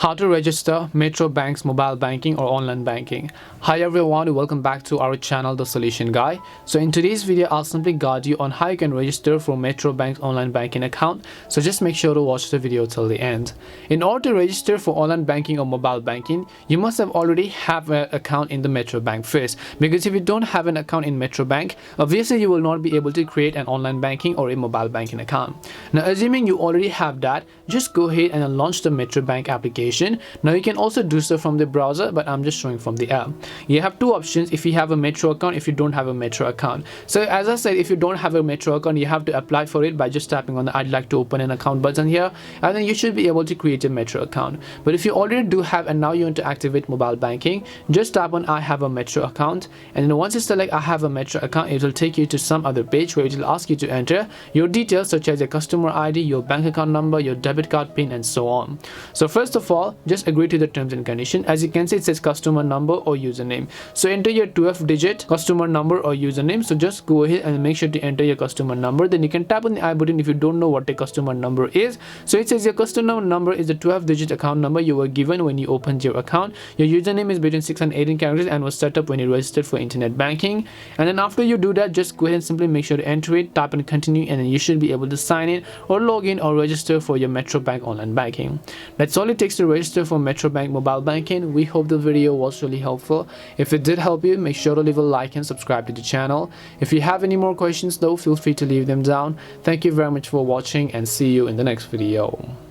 How to register Metro Bank's mobile banking or online banking. Hi everyone, welcome back to our channel The Solution Guy. So in today's video I'll simply guide you on how you can register for Metro Bank's online banking account, so just make sure to watch the video till the end. In order to register for online banking or mobile banking, you must have already have an account in the Metro Bank first, because if you don't have an account in Metro Bank, obviously you will not be able to create an online banking or a mobile banking account. Now assuming you already have that, just go ahead and launch the Metro Bank application. Now you can also do so from the browser, but I'm just showing from the app. You have two options if you have a Metro account, if you don't have a Metro account. So as I said, if you don't have a Metro account, you have to apply for it by just tapping on the I'd like to open an account button here, and then you should be able to create a Metro account. But if you already do have and now you want to activate mobile banking, just tap on I have a Metro account, and then once you select I have a Metro account, it will take you to some other page where it will ask you to enter your details such as your customer ID, your bank account number, your debit card pin, and so on. So first of all, just agree to the terms and condition. As you can see, it says customer number or username. So enter your 12-digit customer number or username. So just go ahead and make sure to enter your customer number. Then you can tap on the I button if you don't know what the customer number is. So it says your customer number is the 12-digit account number you were given when you opened your account. Your username is between 6 and 18 characters and was set up when you registered for internet banking. And then after you do that, just go ahead and simply make sure to enter it, tap and continue, and then you should be able to sign in or log in or register for your Metro Bank online banking. That's all it takes to register for Metro Bank mobile banking. We hope the video was really helpful. If it did help you, make sure to leave a like and subscribe to the channel. If you have any more questions though, feel free to leave them down. Thank you very much for watching and see you in the next video.